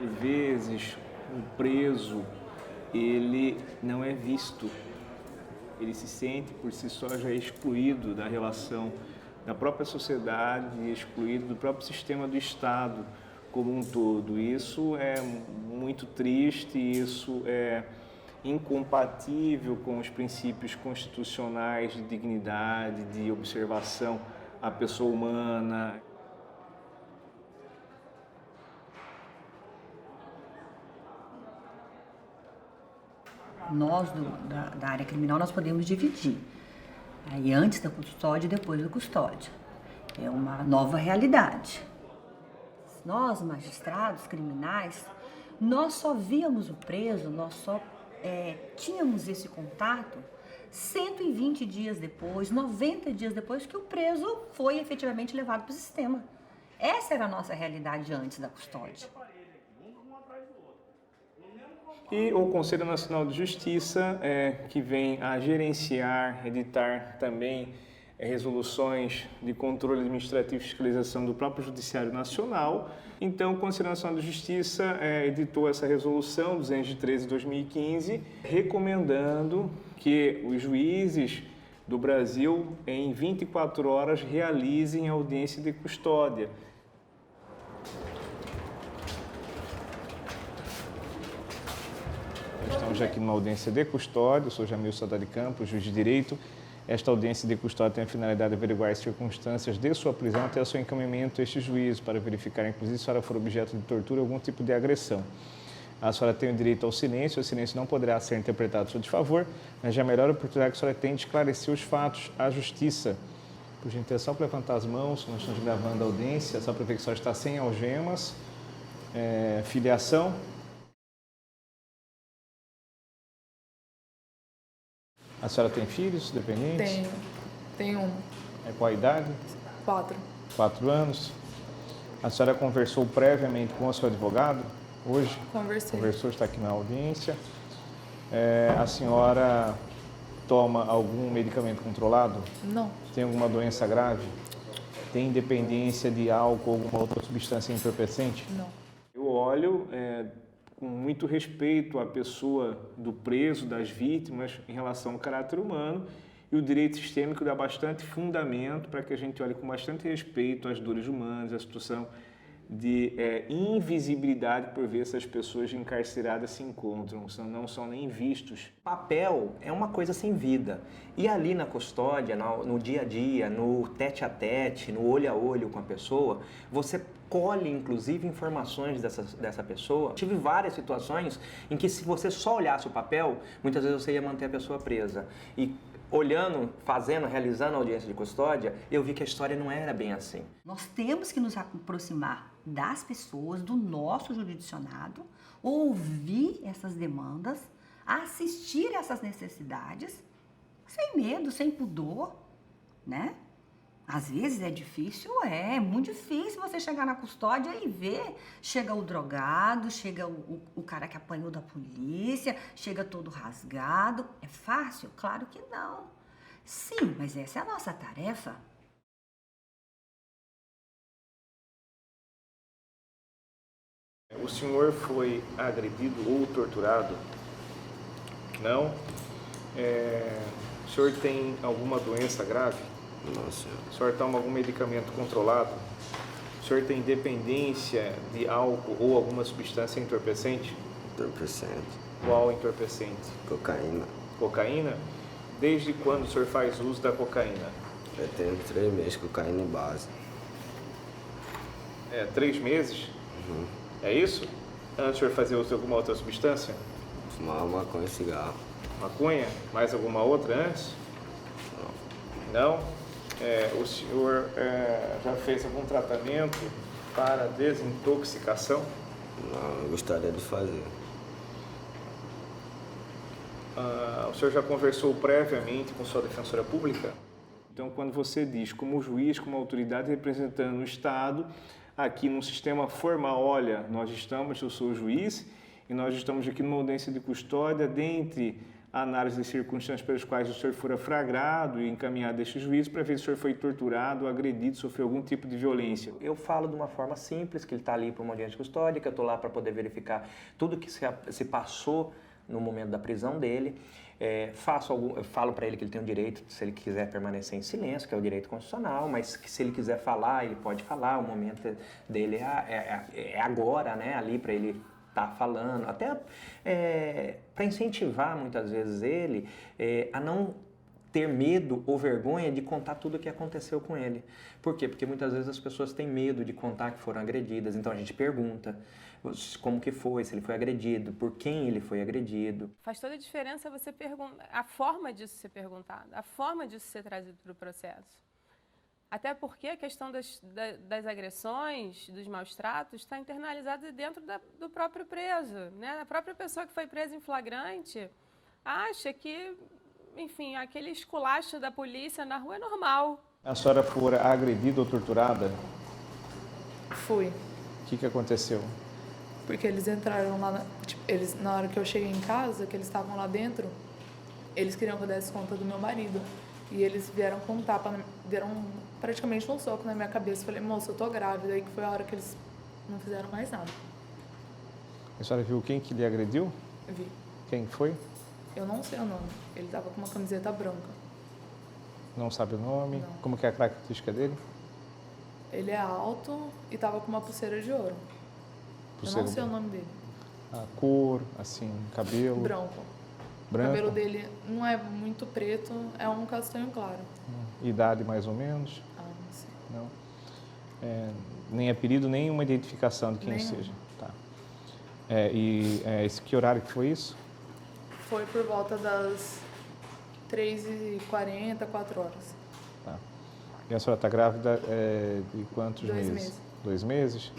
Por vezes, o preso, ele não é visto. Ele se sente, por si só, já excluído da relação da própria sociedade, excluído do próprio sistema do Estado como um todo. Isso é muito triste, isso é incompatível com os princípios constitucionais de dignidade, de observação à pessoa humana. Nós, da área criminal, nós podemos dividir. Aí antes da custódia e depois da custódia. É uma nova realidade. Nós, magistrados criminais, nós só víamos o preso, nós só tínhamos esse contato 120 dias depois, 90 dias depois que o preso foi efetivamente levado para o sistema. Essa era a nossa realidade antes da custódia. E o Conselho Nacional de Justiça, que vem a gerenciar, editar também resoluções de controle administrativo e fiscalização do próprio Judiciário Nacional. Então, o Conselho Nacional de Justiça editou essa resolução 213 de 2015, recomendando que os juízes do Brasil, em 24 horas, realizem a audiência de custódia. Estamos aqui numa audiência de custódia, eu sou Jamil Saudade Campos, juiz de direito. Esta audiência de custódia tem a finalidade de averiguar as circunstâncias de sua prisão até o seu encaminhamento a este juiz, para verificar, inclusive, se a senhora for objeto de tortura ou algum tipo de agressão. A senhora tem o direito ao silêncio, o silêncio não poderá ser interpretado a seu desfavor, mas é a melhor oportunidade que a senhora tem de esclarecer os fatos à justiça. Por gentileza, só para levantar as mãos, nós estamos gravando a audiência, só para ver que a senhora está sem algemas, filiação. A senhora tem filhos dependentes? Tenho um. Qual a idade? 4. 4 anos. A senhora conversou previamente com o seu advogado hoje? Conversei. Conversou, está aqui na audiência. A senhora toma algum medicamento controlado? Não. Tem alguma doença grave? Tem dependência de álcool ou alguma outra substância entorpecente? Não. Eu olho com muito respeito à pessoa do preso, das vítimas, em relação ao caráter humano, e o direito sistêmico dá bastante fundamento para que a gente olhe com bastante respeito às dores humanas, à situação de invisibilidade por ver essas pessoas encarceradas se encontram, não são nem vistos. Papel é uma coisa sem vida. E ali na custódia, no dia a dia, no tete a tete, no olho a olho com a pessoa, você colhe, inclusive, informações dessa pessoa. Tive várias situações em que, se você só olhasse o papel, muitas vezes você ia manter a pessoa presa. E olhando, realizando a audiência de custódia, eu vi que a história não era bem assim. Nós temos que nos aproximar das pessoas, do nosso jurisdicionado, ouvir essas demandas, assistir essas necessidades, sem medo, sem pudor, né? Às vezes é difícil, é muito difícil você chegar na custódia e ver. Chega o drogado, chega o cara que apanhou da polícia, chega todo rasgado. É fácil? Claro que não. Sim, mas essa é a nossa tarefa. O senhor foi agredido ou torturado? Não? O senhor tem alguma doença grave? Não, senhor. O senhor toma algum medicamento controlado? O senhor tem dependência de álcool ou alguma substância entorpecente? Entorpecente. Qual entorpecente? Cocaína. Cocaína? Desde quando o senhor faz uso da cocaína? Eu tenho 3 meses cocaína em base. 3 meses? Uhum. É isso? Antes o senhor fazia uso de alguma outra substância? Fumava maconha e cigarro. Maconha? Mais alguma outra antes? Não? O senhor já fez algum tratamento para desintoxicação? Não, eu gostaria de fazer. O senhor já conversou previamente com sua defensora pública? Então, quando você diz, como juiz, como autoridade representando o Estado, aqui num sistema formal, olha, eu sou o juiz e nós estamos aqui numa audiência de custódia, dentre a análise das circunstâncias pelas quais o senhor fora flagrado e encaminhado a este juízo para ver se o senhor foi torturado, agredido, sofreu algum tipo de violência. Eu falo de uma forma simples, que ele está ali para uma audiência de custódia, que eu estou lá para poder verificar tudo que se passou no momento da prisão dele. Falo para ele que ele tem o direito, se ele quiser permanecer em silêncio, que é o direito constitucional, mas que se ele quiser falar, ele pode falar, o momento dele é agora, né, ali para ele estar falando, até para incentivar muitas vezes ele a não ter medo ou vergonha de contar tudo o que aconteceu com ele. Por quê? Porque muitas vezes as pessoas têm medo de contar que foram agredidas, então a gente pergunta como que foi, se ele foi agredido, por quem ele foi agredido. Faz toda a diferença você perguntar, a forma disso ser perguntado, a forma disso ser trazido para o processo. Até porque a questão das agressões, dos maus tratos, está internalizada dentro do próprio preso, né? A própria pessoa que foi presa em flagrante acha que, enfim, aquele esculacho da polícia na rua é normal. A senhora foi agredida ou torturada? Fui. O que aconteceu? Porque eles entraram lá, na hora que eu cheguei em casa, que eles estavam lá dentro, eles queriam que eu desse conta do meu marido. E eles vieram com um tapa, deram praticamente um soco na minha cabeça. Falei, moça, eu tô grávida. Aí que foi a hora que eles não fizeram mais nada. A senhora viu quem que lhe agrediu? Vi. Quem foi? Eu não sei o nome. Ele tava com uma camiseta branca. Não sabe o nome? Não. Como que é a característica dele? Ele é alto e tava com uma pulseira de ouro. Pulseira Eu não sei o nome dele. A cor, assim, cabelo? Branco. Branco? O cabelo dele não é muito preto, é um castanho claro. Idade mais ou menos? Ah, não sei. Não. Nem apelido, nem uma identificação de quem Nenhum. seja. Tá. Que horário que foi isso? Foi por volta das 3h40, 4 horas. Tá. E a senhora está grávida de quantos 2 meses? meses. 2 meses?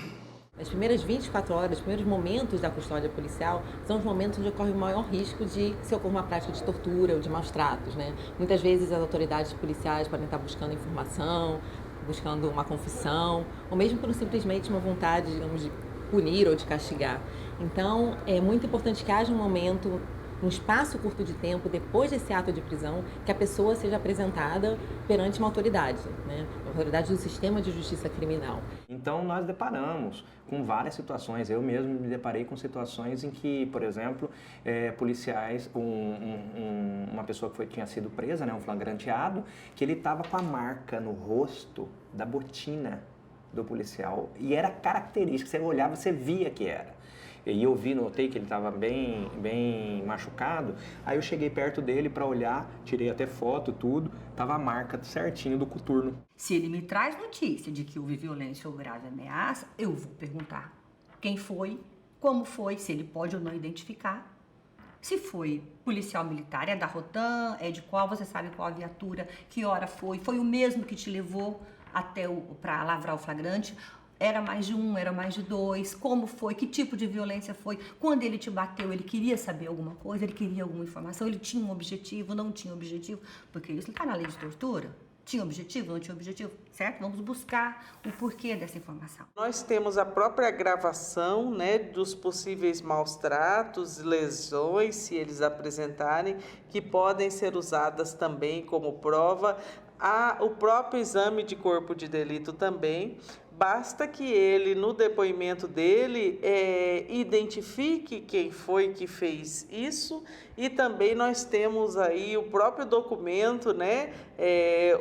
As primeiras 24 horas, os primeiros momentos da custódia policial são os momentos onde ocorre o maior risco de se ocorrer uma prática de tortura ou de maus tratos, né? Muitas vezes as autoridades policiais podem estar buscando informação, buscando uma confissão, ou mesmo por simplesmente uma vontade, digamos, de punir ou de castigar. Então, é muito importante que haja um momento, um espaço curto de tempo, depois desse ato de prisão, que a pessoa seja apresentada perante uma autoridade, né? Uma autoridade do sistema de justiça criminal. Então, nós deparamos com várias situações. Eu mesmo me deparei com situações em que, por exemplo, policiais, uma pessoa que tinha sido presa, né, um flagranteado, que ele estava com a marca no rosto da botina do policial. E era característica, você olhava, você via que era. E eu notei que ele estava bem machucado. Aí eu cheguei perto dele para olhar, tirei até foto, tudo. Tava a marca certinho do coturno. Se ele me traz notícia de que houve violência ou grave ameaça, eu vou perguntar quem foi, como foi, se ele pode ou não identificar. Se foi policial militar, é da Rotan, é de qual, você sabe qual a viatura, que hora foi o mesmo que te levou até para lavrar o flagrante. Era mais de um, era mais de dois, como foi, que tipo de violência foi, quando ele te bateu, ele queria saber alguma coisa, ele queria alguma informação, ele tinha um objetivo, não tinha objetivo, porque isso está na lei de tortura. Tinha objetivo, não tinha objetivo, certo? Vamos buscar o porquê dessa informação. Nós temos a própria gravação, né, dos possíveis maus tratos, lesões, se eles apresentarem, que podem ser usadas também como prova. O próprio exame de corpo de delito também. Basta que ele, no depoimento dele, identifique quem foi que fez isso, e também nós temos aí o próprio documento, né?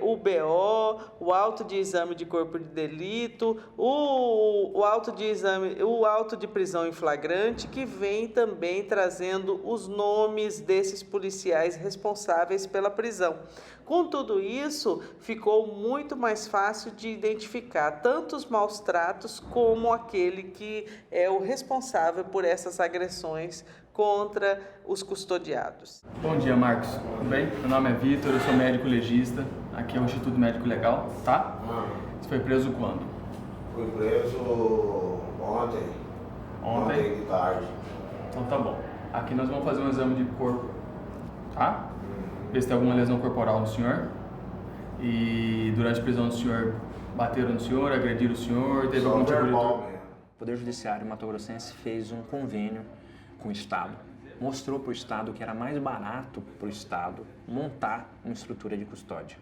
O BO, o auto de exame de corpo de delito, o auto de prisão em flagrante, que vem também trazendo os nomes desses policiais responsáveis pela prisão. Com tudo isso, ficou muito mais fácil de identificar tanto os maus tratos como aquele que é o responsável por essas agressões contra os custodiados. Bom dia, Marcos. Tudo bem? Meu nome é Vitor, eu sou médico legista. Aqui é o Instituto Médico Legal, tá? Você foi preso quando? Fui preso ontem. Ontem de tarde. Então tá bom. Aqui nós vamos fazer um exame de corpo, tá? Ver se tem alguma lesão corporal no senhor. E durante a prisão do senhor, bateram no senhor, agrediram o senhor, teve algum tipo de... O Poder Judiciário mato-grossense fez um convênio com o Estado, mostrou para o Estado que era mais barato para o Estado montar uma estrutura de custódia.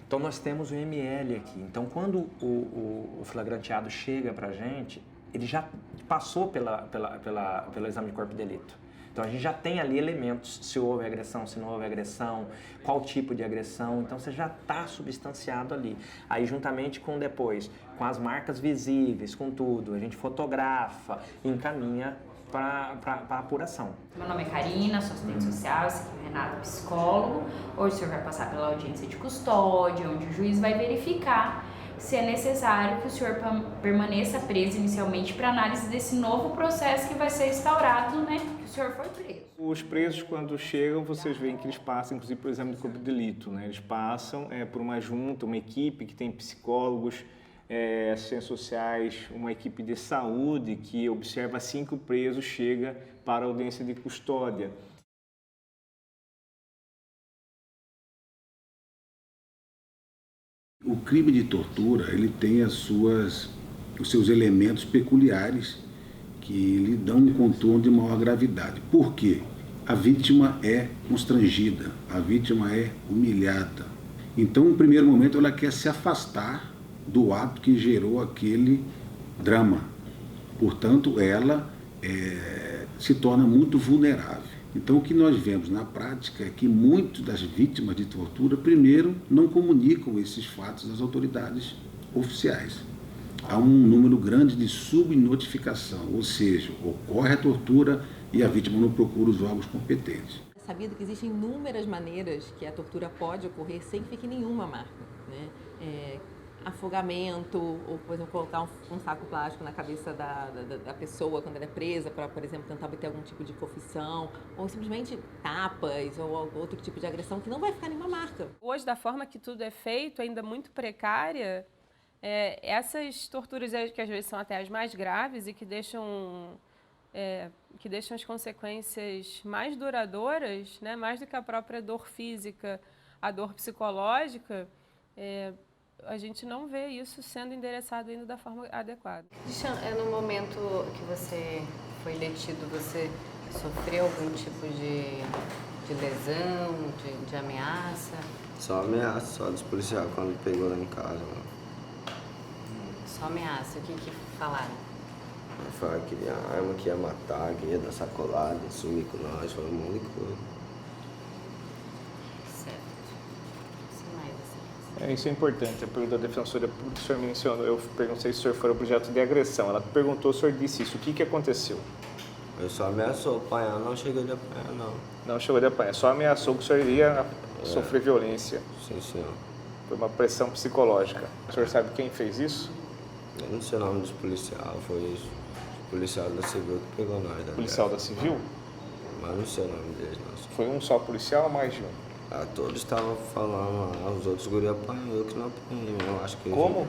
Então nós temos o ML aqui. Então quando o flagranteado chega para a gente, ele já passou pelo exame de corpo de delito. Então a gente já tem ali elementos, se houve agressão, se não houve agressão, qual tipo de agressão, então você já está substanciado ali. Aí juntamente com depois, com as marcas visíveis, com tudo, a gente fotografa e encaminha para a apuração. Meu nome é Karina, sou assistente social, esse aqui é o Renato, psicólogo. Hoje o senhor vai passar pela audiência de custódia, onde o juiz vai verificar se é necessário que o senhor permaneça preso inicialmente para análise desse novo processo que vai ser instaurado, né? Que o senhor foi preso. Os presos, quando chegam, vocês veem que eles passam, inclusive, por exame de corpo de delito, né? Eles passam por uma junta, uma equipe que tem psicólogos, assistentes sociais, uma equipe de saúde que observa assim que o preso chega para a audiência de custódia. O crime de tortura, ele tem os seus elementos peculiares que lhe dão um contorno de maior gravidade. Por quê? A vítima é constrangida, a vítima é humilhada. Então, no primeiro momento, ela quer se afastar do ato que gerou aquele drama. Portanto, ela se torna muito vulnerável. Então, o que nós vemos na prática é que muitas das vítimas de tortura, primeiro, não comunicam esses fatos às autoridades oficiais. Há um número grande de subnotificação, ou seja, ocorre a tortura e a vítima não procura os órgãos competentes. É sabido que existem inúmeras maneiras que a tortura pode ocorrer sem que fique nenhuma marca, né? Afogamento, ou, por exemplo, colocar um saco plástico na cabeça da pessoa quando ela é presa para, por exemplo, tentar obter algum tipo de confissão, ou simplesmente tapas ou outro tipo de agressão que não vai ficar nenhuma marca. Hoje, da forma que tudo é feito, ainda muito precária, essas torturas que às vezes são até as mais graves e que deixam as consequências mais duradouras, né, mais do que a própria dor física, a dor psicológica, a gente não vê isso sendo endereçado ainda da forma adequada. No momento que você foi detido, você sofreu algum tipo de lesão, de ameaça? Só ameaça, só dos policiais quando pegou lá em casa. Mano. Só ameaça? O que falaram? Falaram que ia arma, que ia matar, que ia dar sacolada, sumir com nós, foi um monte de coisa. Isso é importante, a pergunta da defensora pública, o senhor mencionou, eu perguntei se o senhor foi objeto de agressão, ela perguntou, o senhor disse isso, o que aconteceu? Eu só ameaçou apanhar, não cheguei de apanhar, não. Não chegou de apanhar, só ameaçou que o senhor iria sofrer violência. Sim, senhor. Foi uma pressão psicológica. O senhor sabe quem fez isso? Eu não sei o nome dos policiais, foi isso. O policial da Civil que pegou nós. Policial da Civil? Mas não sei o nome deles, não. Foi um só policial ou mais de um? Todos estavam falando, os outros guris apanhou, eu que não apanhei, eu acho que... Como?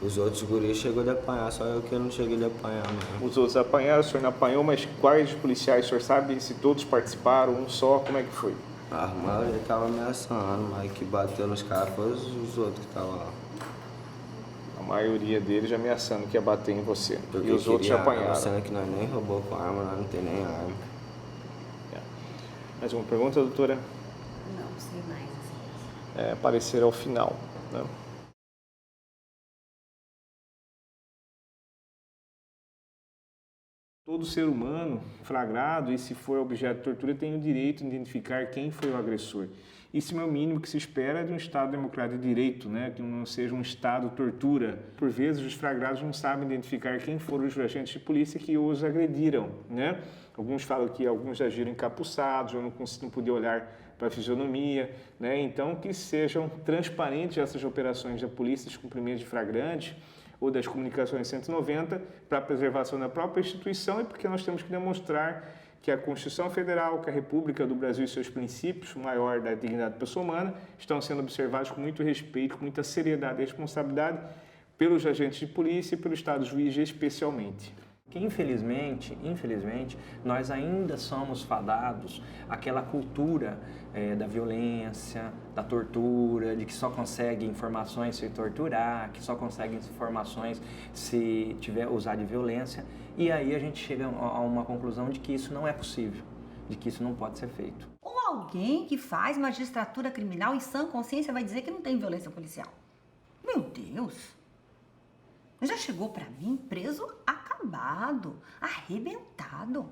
Os outros guris chegou de apanhar, só eu que não cheguei de apanhar mesmo. Os outros apanharam, o senhor não apanhou, mas quais policiais, o senhor sabe se todos participaram, um só, como é que foi? A maioria estava ameaçando, mas que bateu nos caras foi os outros que estavam lá. A maioria deles ameaçando que ia bater em você. Porque e os outros apanharam. Sendo que nós nem roubou com arma, nós não tem nem arma. Mais uma pergunta, doutora? Não, sei mais. Aparecer ao final, né? Todo ser humano flagrado e se for objeto de tortura tem o direito de identificar quem foi o agressor. Isso é o mínimo que se espera de um Estado democrático de direito, né? Que não seja um Estado tortura. Por vezes os flagrados não sabem identificar quem foram os agentes de polícia que os agrediram, né? Alguns falam que alguns agiram encapuçados ou não podiam olhar para a fisionomia, né? Então que sejam transparentes essas operações da polícia de cumprimento de flagrante ou das comunicações 190 para a preservação da própria instituição e porque nós temos que demonstrar que a Constituição Federal, que a República do Brasil e seus princípios, o maior da dignidade da pessoa humana, estão sendo observados com muito respeito, com muita seriedade e responsabilidade pelos agentes de polícia e pelo Estado juiz especialmente. Que infelizmente, nós ainda somos fadados àquela cultura da violência, da tortura, de que só consegue informações se torturar, que só consegue informações se tiver usar de violência. E aí a gente chega a uma conclusão de que isso não é possível, de que isso não pode ser feito. Ou alguém que faz magistratura criminal em sã consciência vai dizer que não tem violência policial. Meu Deus! Já chegou pra mim preso acabado, arrebentado,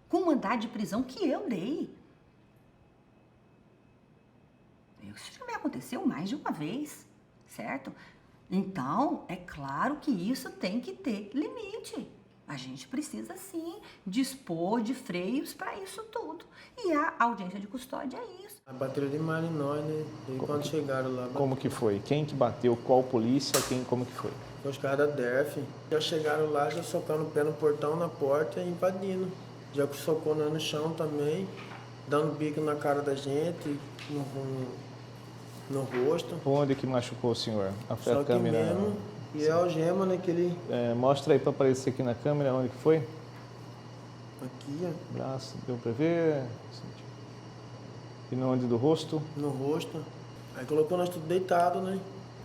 com mandado de prisão que eu dei. Isso já me aconteceu mais de uma vez, certo? Então, é claro que isso tem que ter limite. A gente precisa, sim, dispor de freios para isso tudo. E a audiência de custódia é isso. Bateram demais em nós, né? E quando chegaram lá... Como que foi? Quem que bateu? Qual polícia? Como que foi? Os caras da DERF. Já chegaram lá, já socando o pé no portão, na porta e invadindo. Já socou no chão também, dando bico na cara da gente, no rosto. Onde que machucou o senhor? Só a câmera mesmo, e é algema naquele... mostra aí para aparecer aqui na câmera onde que foi. Aqui, ó. Braço, deu para ver. E no onde do rosto? No rosto. Aí colocou nós tudo deitado, né?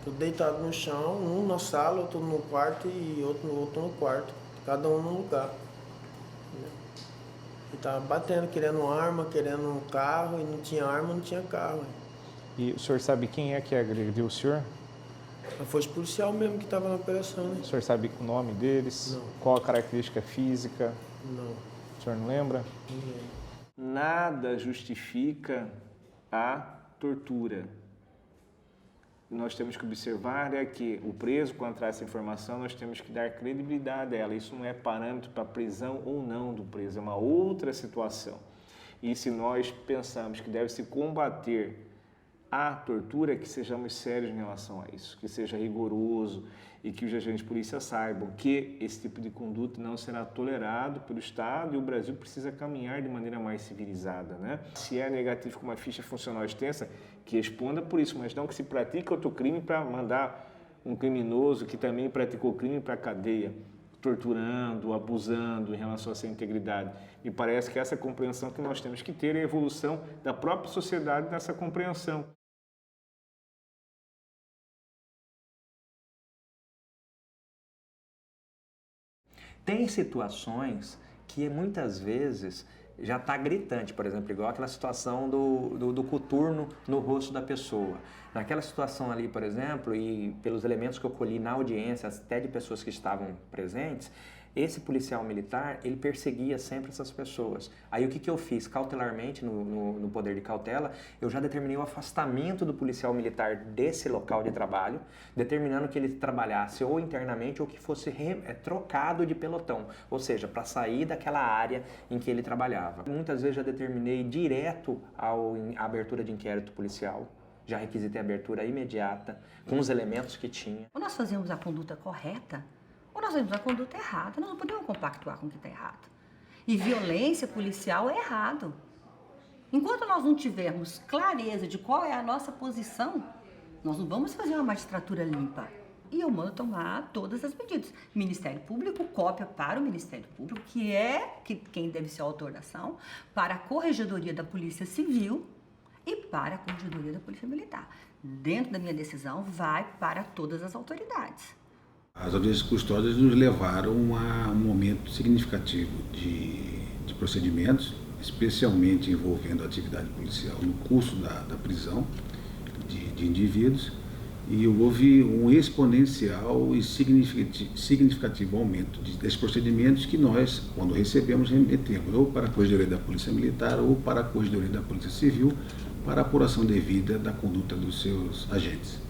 Tudo deitado no chão, um na sala, outro no quarto e outro no quarto. Cada um num lugar. E tava batendo, querendo arma, querendo um carro, e não tinha arma, não tinha carro. E o senhor sabe quem é que agrediu o senhor? Foi os policial mesmo que estava na operação, né? O senhor sabe o nome deles? Não. Qual a característica física? Não. O senhor não lembra? Ninguém. Nada justifica a tortura. Nós temos que observar que o preso, quando traz essa informação, nós temos que dar credibilidade a ela. Isso não é parâmetro para prisão ou não do preso, é uma outra situação. E se nós pensamos que deve se combater a tortura, que sejamos sérios em relação a isso, que seja rigoroso e que os agentes de polícia saibam que esse tipo de conduta não será tolerado pelo Estado e o Brasil precisa caminhar de maneira mais civilizada, né? Se é negativo com uma ficha funcional extensa, que responda por isso, mas não que se pratique outro crime para mandar um criminoso que também praticou crime para a cadeia, torturando, abusando em relação à sua integridade. Me parece que essa compreensão que nós temos que ter é a evolução da própria sociedade nessa compreensão. Tem situações que muitas vezes já está gritante, por exemplo, igual aquela situação do coturno no rosto da pessoa. Naquela situação ali, por exemplo, e pelos elementos que eu colhi na audiência, até de pessoas que estavam presentes, esse policial militar, ele perseguia sempre essas pessoas. Aí o que eu fiz? Cautelarmente, no poder de cautela, eu já determinei o afastamento do policial militar desse local de trabalho, determinando que ele trabalhasse ou internamente ou que fosse trocado de pelotão, ou seja, para sair daquela área em que ele trabalhava. Muitas vezes já determinei direto a abertura de inquérito policial, já requisitei a abertura imediata, com os elementos que tinha. Ou nós fazemos a conduta correta, ou nós fazemos a conduta errada. Nós não podemos compactuar com o que está errado. E violência policial é errado. Enquanto nós não tivermos clareza de qual é a nossa posição, nós não vamos fazer uma magistratura limpa. E eu mando tomar todas as medidas. Ministério Público, cópia para o Ministério Público, que é quem deve ser o autor da ação, para a Corregedoria da Polícia Civil e para a Corregedoria da Polícia Militar. Dentro da minha decisão, vai para todas as autoridades. As audiências custódias nos levaram a um momento significativo de procedimentos, especialmente envolvendo a atividade policial no curso da prisão de indivíduos, e houve um exponencial e significativo aumento desses procedimentos que nós, quando recebemos, remetemos ou para a Corregedoria da Polícia Militar ou para a Corregedoria da Polícia Civil para a apuração devida da conduta dos seus agentes.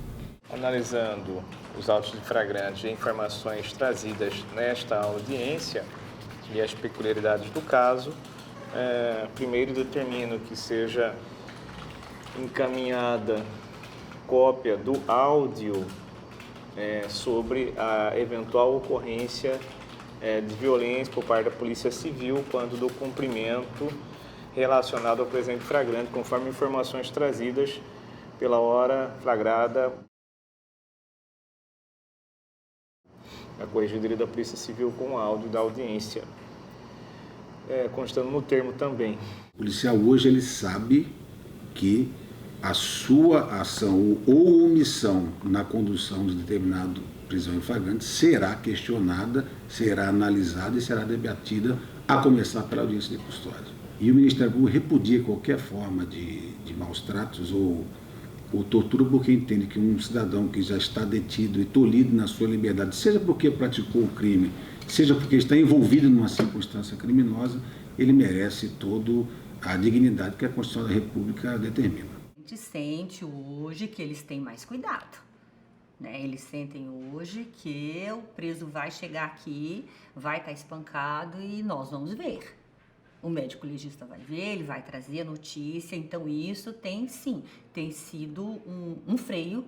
Analisando os autos de flagrante e informações trazidas nesta audiência e as peculiaridades do caso, primeiro determino que seja encaminhada cópia do áudio sobre a eventual ocorrência de violência por parte da Polícia Civil quando do cumprimento relacionado ao presente flagrante, conforme informações trazidas pela hora flagrada. da Corregedoria da Polícia Civil com áudio da audiência, constando no termo também. O policial hoje ele sabe que a sua ação ou omissão na condução de determinado prisão em flagrante será questionada, será analisada e será debatida, a começar pela audiência de custódia. E o Ministério Público repudia qualquer forma de maus tratos ou tortura, porque entende que um cidadão que já está detido e tolhido na sua liberdade, seja porque praticou o crime, seja porque está envolvido numa circunstância criminosa, ele merece toda a dignidade que a Constituição da República determina. A gente sente hoje que eles têm mais cuidado, né? Eles sentem hoje que o preso vai chegar aqui, vai estar espancado e nós vamos ver. O médico legista vai ver, ele vai trazer a notícia, então isso tem sido um freio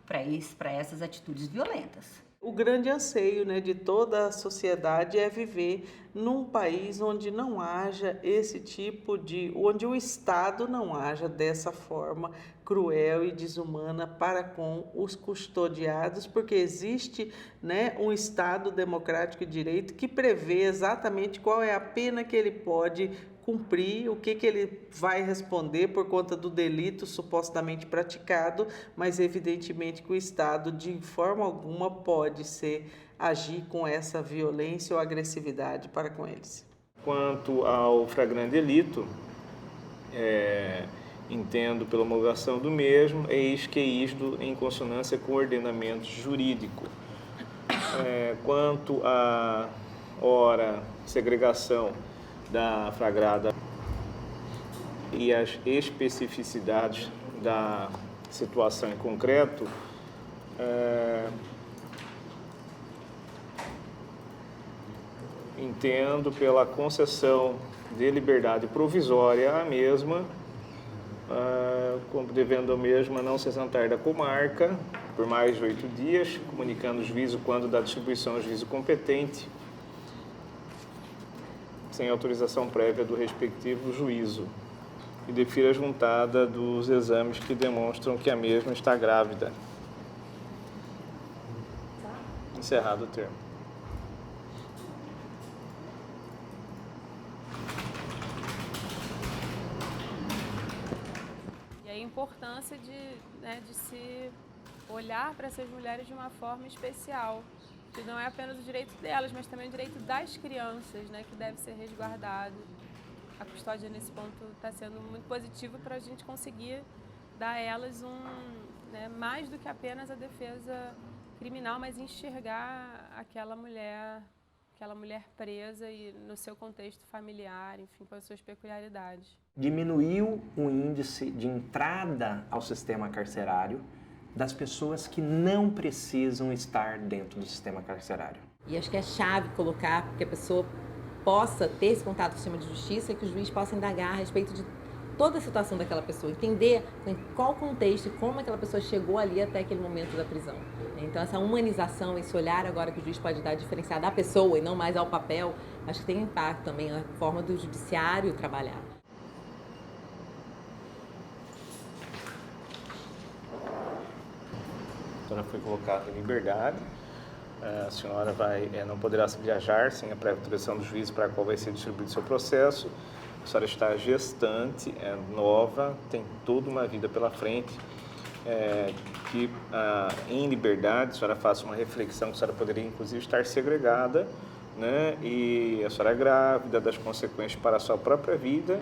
para essas atitudes violentas. O grande anseio, né, de toda a sociedade é viver num país onde não haja esse tipo onde o Estado não haja dessa forma cruel e desumana para com os custodiados, porque existe, né, um Estado democrático e de direito que prevê exatamente qual é a pena que ele pode cumprir, o que ele vai responder por conta do delito supostamente praticado, mas evidentemente que o Estado de forma alguma pode agir com essa violência ou agressividade para com eles. Quanto ao flagrante delito, entendo pela homologação do mesmo, eis que isto em consonância com o ordenamento jurídico. Quanto à segregação da flagrada e as especificidades da situação em concreto, entendo pela concessão de liberdade provisória à mesma, devendo a mesma não se ausentar da comarca por mais de 8 dias, comunicando o juízo quando da distribuição ao juízo competente, sem autorização prévia do respectivo juízo, e defira a juntada dos exames que demonstram que a mesma está grávida. Encerrado o termo. E a importância de se olhar para essas mulheres de uma forma especial, que não é apenas o direito delas, mas também o direito das crianças, né, que deve ser resguardado. A custódia nesse ponto está sendo muito positiva para a gente conseguir dar a elas mais do que apenas a defesa criminal, mas enxergar aquela mulher presa e no seu contexto familiar, enfim, com as suas peculiaridades. Diminuiu o índice de entrada ao sistema carcerário das pessoas que não precisam estar dentro do sistema carcerário. E acho que é chave colocar que a pessoa possa ter esse contato com o sistema de justiça e que o juiz possa indagar a respeito de toda a situação daquela pessoa, entender em qual contexto e como aquela pessoa chegou ali até aquele momento da prisão. Então essa humanização, esse olhar agora que o juiz pode dar diferenciado da pessoa e não mais ao papel, acho que tem impacto também na forma do judiciário trabalhar. A senhora foi colocada em liberdade. A senhora não poderá viajar sem a prévia autorização do juiz para a qual vai ser distribuído o seu processo. A senhora está gestante, é nova, tem toda uma vida pela frente. Que em liberdade a senhora faça uma reflexão que a senhora poderia inclusive estar segregada, né? E a senhora é grávida, das consequências para a sua própria vida,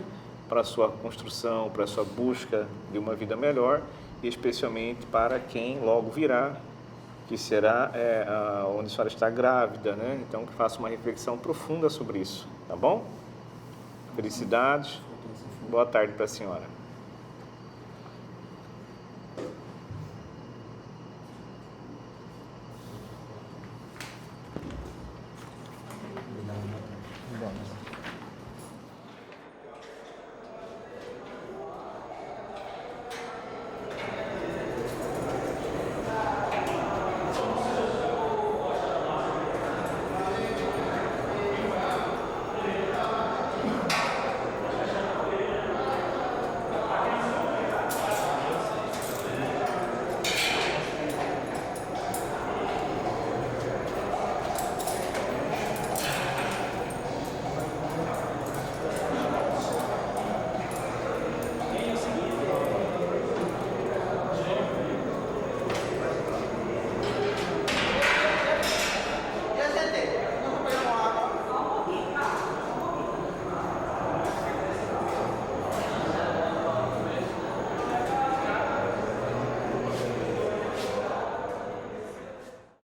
para a sua construção, para a sua busca de uma vida melhor, e especialmente para quem logo virá, que será onde a senhora está grávida, né? Então, que faça uma reflexão profunda sobre isso, tá bom? Felicidades, boa tarde para a senhora.